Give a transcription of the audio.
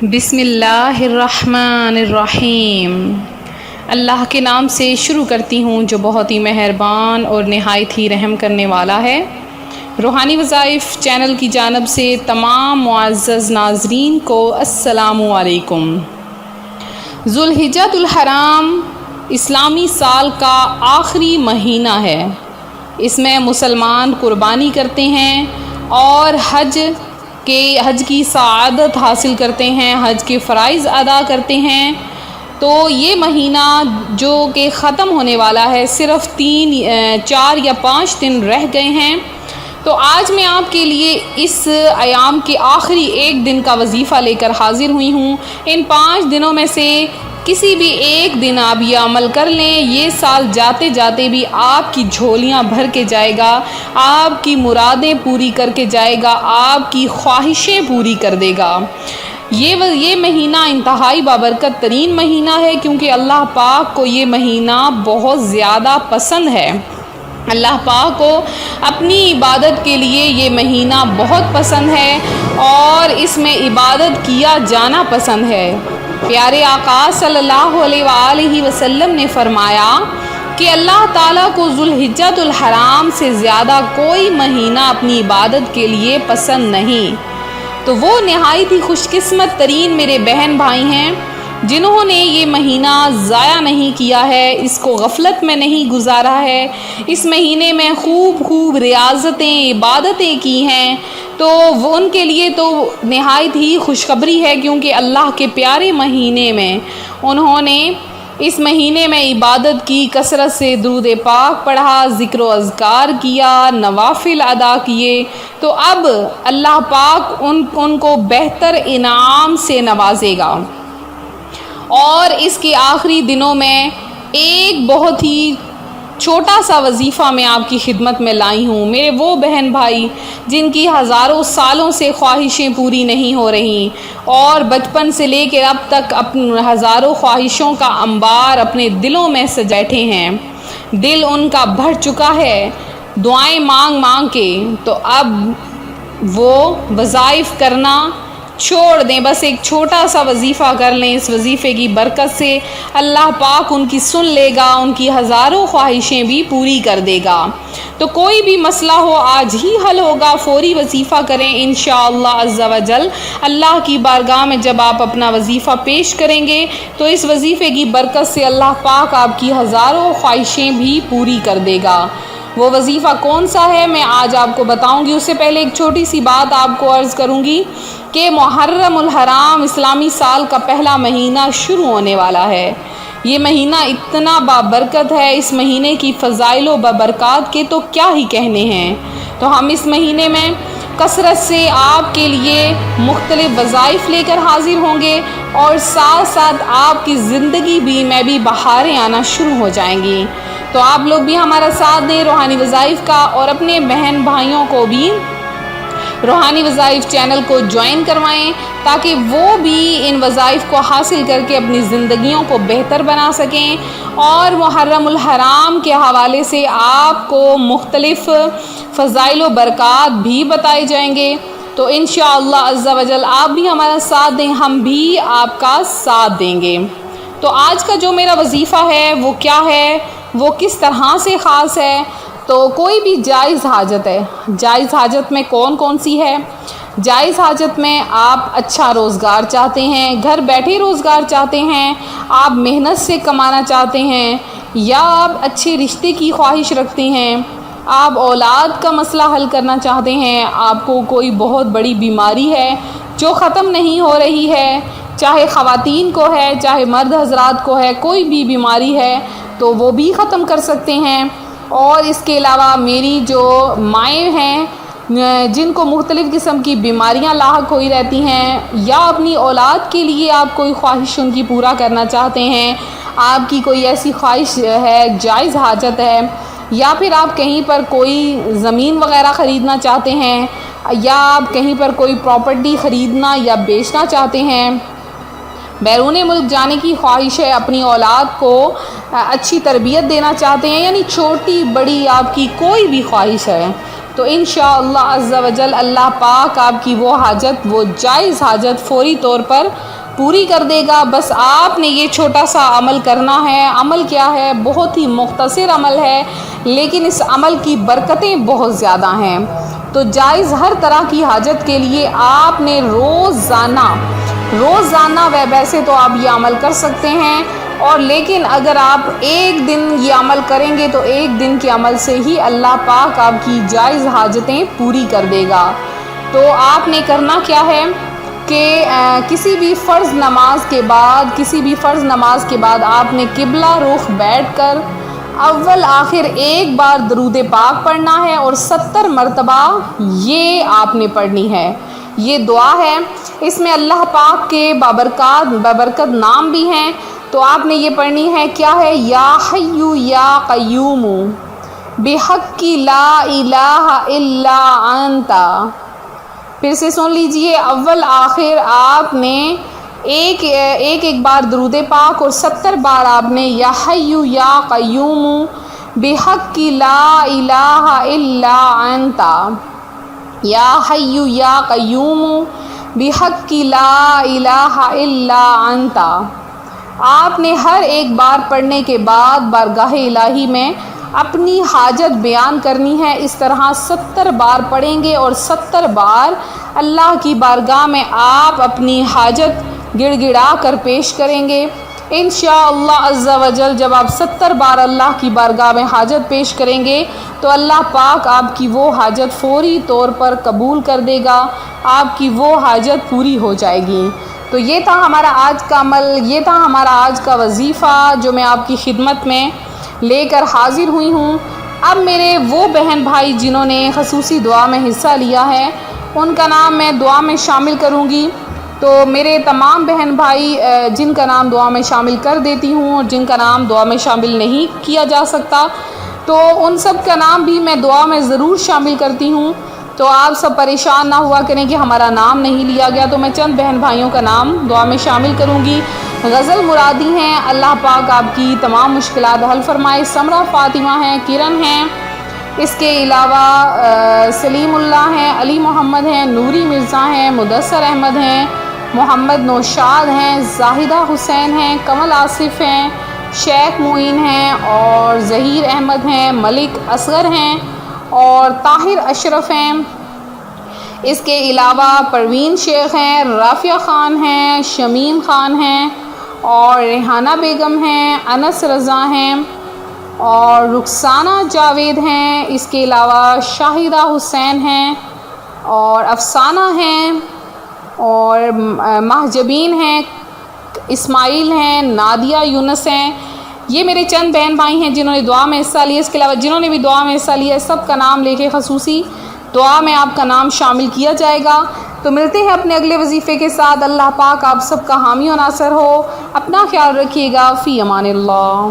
بسم اللہ الرحمن الرحیم۔ اللہ کے نام سے شروع کرتی ہوں جو بہت ہی مہربان اور نہایت ہی رحم کرنے والا ہے۔ روحانی وظائف چینل کی جانب سے تمام معزز ناظرین کو السلام علیکم۔ ذوالحجہ الحرام اسلامی سال کا آخری مہینہ ہے۔ اس میں مسلمان قربانی کرتے ہیں اور حج کی سعادت حاصل کرتے ہیں، حج کے فرائض ادا کرتے ہیں۔ تو یہ مہینہ جو کہ ختم ہونے والا ہے، صرف 4 یا 5 دن رہ گئے ہیں۔ تو آج میں آپ کے لیے اس ایام کے آخری ایک دن کا وظیفہ لے کر حاضر ہوئی ہوں۔ ان 5 دنوں میں سے کسی بھی ایک دن آپ یہ عمل کر لیں، یہ سال جاتے جاتے بھی آپ کی جھولیاں بھر کے جائے گا، آپ کی مرادیں پوری کر کے جائے گا، آپ کی خواہشیں پوری کر دے گا۔ یہ مہینہ انتہائی بابرکت ترین مہینہ ہے، کیونکہ اللہ پاک کو یہ مہینہ بہت زیادہ پسند ہے۔ اللہ پاک کو اپنی عبادت کے لیے یہ مہینہ بہت پسند ہے اور اس میں عبادت کیا جانا پسند ہے۔ پیارے آقا صلی اللہ علیہ وآلہ وسلم نے فرمایا کہ اللہ تعالیٰ کو ذوالحجہ الحرام سے زیادہ کوئی مہینہ اپنی عبادت کے لیے پسند نہیں۔ تو وہ نہایت ہی خوش قسمت ترین میرے بہن بھائی ہیں جنہوں نے یہ مہینہ ضائع نہیں کیا ہے، اس کو غفلت میں نہیں گزارا ہے، اس مہینے میں خوب ریاضتیں عبادتیں کی ہیں۔ تو وہ ان کے لیے تو نہایت ہی خوشخبری ہے، کیونکہ اللہ کے پیارے مہینے میں انہوں نے اس مہینے میں عبادت کی، کثرت سے درود پاک پڑھا، ذکر و اذکار کیا، نوافل ادا کیے۔ تو اب اللہ پاک ان کو بہتر انعام سے نوازے گا۔ اور اس کے آخری دنوں میں ایک بہت ہی چھوٹا سا وظیفہ میں آپ کی خدمت میں لائی ہوں۔ میرے وہ بہن بھائی جن کی ہزاروں سالوں سے خواہشیں پوری نہیں ہو رہی اور بچپن سے لے کے اب تک اپنے ہزاروں خواہشوں کا انبار اپنے دلوں میں سجائے ہیں، دل ان کا بھر چکا ہے دعائیں مانگ کے، تو اب وہ وظائف کرنا چھوڑ دیں، بس ایک چھوٹا سا وظیفہ کر لیں۔ اس وظیفے کی برکت سے اللہ پاک ان کی سن لے گا، ان کی ہزاروں خواہشیں بھی پوری کر دے گا۔ تو کوئی بھی مسئلہ ہو آج ہی حل ہوگا، فوری وظیفہ کریں انشاءاللہ عز و جل۔ اللہ کی بارگاہ میں جب آپ اپنا وظیفہ پیش کریں گے تو اس وظیفے کی برکت سے اللہ پاک آپ کی ہزاروں خواہشیں بھی پوری کر دے گا۔ وہ وظیفہ کون سا ہے میں آج آپ کو بتاؤں گی۔ اس سے پہلے ایک چھوٹی سی بات آپ کو عرض کروں گی کہ محرم الحرام اسلامی سال کا پہلا مہینہ شروع ہونے والا ہے۔ یہ مہینہ اتنا بابرکت ہے، اس مہینے کی فضائل و ببرکات کے تو کیا ہی کہنے ہیں۔ تو ہم اس مہینے میں کثرت سے آپ کے لیے مختلف وظائف لے کر حاضر ہوں گے اور ساتھ ساتھ آپ کی زندگی میں بھی بہاریں آنا شروع ہو جائیں گی۔ تو آپ لوگ بھی ہمارا ساتھ دیں روحانی وظائف کا، اور اپنے بہن بھائیوں کو بھی روحانی وظائف چینل کو جوائن کروائیں تاکہ وہ بھی ان وظائف کو حاصل کر کے اپنی زندگیوں کو بہتر بنا سکیں۔ اور محرم الحرام کے حوالے سے آپ کو مختلف فضائل و برکات بھی بتائے جائیں گے۔ تو انشاءاللہ عز و جل آپ بھی ہمارا ساتھ دیں، ہم بھی آپ کا ساتھ دیں گے۔ تو آج کا جو میرا وظیفہ ہے وہ کیا ہے، وہ کس طرح سے خاص ہے۔ تو کوئی بھی جائز حاجت ہے، جائز حاجت میں کون سی ہے؟ جائز حاجت میں آپ اچھا روزگار چاہتے ہیں، گھر بیٹھے روزگار چاہتے ہیں، آپ محنت سے کمانا چاہتے ہیں، یا آپ اچھے رشتے کی خواہش رکھتے ہیں، آپ اولاد کا مسئلہ حل کرنا چاہتے ہیں، آپ کو کوئی بہت بڑی بیماری ہے جو ختم نہیں ہو رہی ہے، چاہے خواتین کو ہے چاہے مرد حضرات کو ہے، کوئی بھی بیماری ہے تو وہ بھی ختم کر سکتے ہیں۔ اور اس کے علاوہ میری جو مائیں ہیں جن کو مختلف قسم کی بیماریاں لاحق ہوئی رہتی ہیں، یا اپنی اولاد کے لیے آپ کوئی خواہش ان کی پورا کرنا چاہتے ہیں، آپ کی کوئی ایسی خواہش ہے، جائز حاجت ہے، یا پھر آپ کہیں پر کوئی زمین وغیرہ خریدنا چاہتے ہیں، یا آپ کہیں پر کوئی پراپرٹی خریدنا یا بیچنا چاہتے ہیں، بیرون ملک جانے کی خواہش ہے، اپنی اولاد کو اچھی تربیت دینا چاہتے ہیں، یعنی چھوٹی بڑی آپ کی کوئی بھی خواہش ہے، تو تو انشاءاللہ عز و جل اللہ پاک آپ کی وہ حاجت، وہ جائز حاجت فوری طور پر پوری کر دے گا۔ بس آپ نے یہ چھوٹا سا عمل کرنا ہے۔ عمل کیا ہے؟ بہت ہی مختصر عمل ہے، لیکن اس عمل کی برکتیں بہت زیادہ ہیں۔ تو جائز ہر طرح کی حاجت کے لیے آپ نے روزانہ ویسے تو آپ یہ عمل کر سکتے ہیں، اور لیکن اگر آپ ایک دن یہ عمل کریں گے تو ایک دن کے عمل سے ہی اللہ پاک آپ کی جائز حاجتیں پوری کر دے گا۔ تو آپ نے کرنا کیا ہے کہ کسی بھی فرض نماز کے بعد آپ نے قبلہ رخ بیٹھ کر اول آخر ایک بار درود پاک پڑھنا ہے، اور 70 مرتبہ یہ آپ نے پڑھنی ہے۔ یہ دعا ہے، اس میں اللہ پاک کے بابرکت نام بھی ہیں، تو آپ نے یہ پڑھنی ہے۔ کیا ہے؟ یا حیّ یا قیوم بحق لا الہ الا انت۔ پھر سے سن لیجئے، اول آخر آپ نے ایک بار درود پاک اور 70 بار آپ نے یا حیّ یا قیوم بحق لا الہ الا انت، یا حیّ یا قیوم بحق لا الہ الا انت۔ آپ نے ہر ایک بار پڑھنے کے بعد بارگاہ الہی میں اپنی حاجت بیان کرنی ہے۔ اس طرح 70 بار پڑھیں گے، اور 70 بار اللہ کی بارگاہ میں آپ اپنی حاجت گڑ گڑا کر پیش کریں گے۔ انشاءاللہ عز و جل جب آپ 70 بار اللہ کی بارگاہ میں حاجت پیش کریں گے تو اللہ پاک آپ کی وہ حاجت فوری طور پر قبول کر دے گا، آپ کی وہ حاجت پوری ہو جائے گی۔ تو یہ تھا ہمارا آج کا عمل، یہ تھا ہمارا آج کا وظیفہ جو میں آپ کی خدمت میں لے کر حاضر ہوئی ہوں۔ اب میرے وہ بہن بھائی جنہوں نے خصوصی دعا میں حصہ لیا ہے، ان کا نام میں دعا میں شامل کروں گی۔ تو میرے تمام بہن بھائی جن کا نام دعا میں شامل کر دیتی ہوں، اور جن کا نام دعا میں شامل نہیں کیا جا سکتا، تو ان سب کا نام بھی میں دعا میں ضرور شامل کرتی ہوں۔ تو آپ سب پریشان نہ ہوا کریں کہ ہمارا نام نہیں لیا گیا، تو میں چند بہن بھائیوں کا نام دعا میں شامل کروں گی۔ غزل مرادی ہیں، اللہ پاک آپ کی تمام مشکلات حل فرمائے۔ سمرہ فاطمہ ہیں، کرن ہیں، اس کے علاوہ سلیم اللہ ہیں، علی محمد ہیں، نوری مرزا ہیں، مدثر احمد ہیں، محمد نوشاد ہیں، زاہدہ حسین ہیں، کمل آصف ہیں، شیخ معین ہیں، اور ظہیر احمد ہیں، ملک اصغر ہیں، اور طاہر اشرف ہیں۔ اس کے علاوہ پروین شیخ ہیں، رافعہ خان ہیں، شمیم خان ہیں، اور ریحانہ بیگم ہیں، انس رضا ہیں، اور رخسانہ جاوید ہیں۔ اس کے علاوہ شاہدہ حسین ہیں، اور افسانہ ہیں، اور مہجبین ہیں، اسماعیل ہیں، نادیہ یونس ہیں۔ یہ میرے چند بہن بھائی ہیں جنہوں نے دعا میں حصہ لیا۔ اس کے علاوہ جنہوں نے بھی دعا میں حصہ لیا، سب کا نام لے کے خصوصی دعا میں آپ کا نام شامل کیا جائے گا۔ تو ملتے ہیں اپنے اگلے وظیفے کے ساتھ۔ اللہ پاک آپ سب کا حامی و ناصر ہو۔ اپنا خیال رکھیے گا۔ فی امان اللہ۔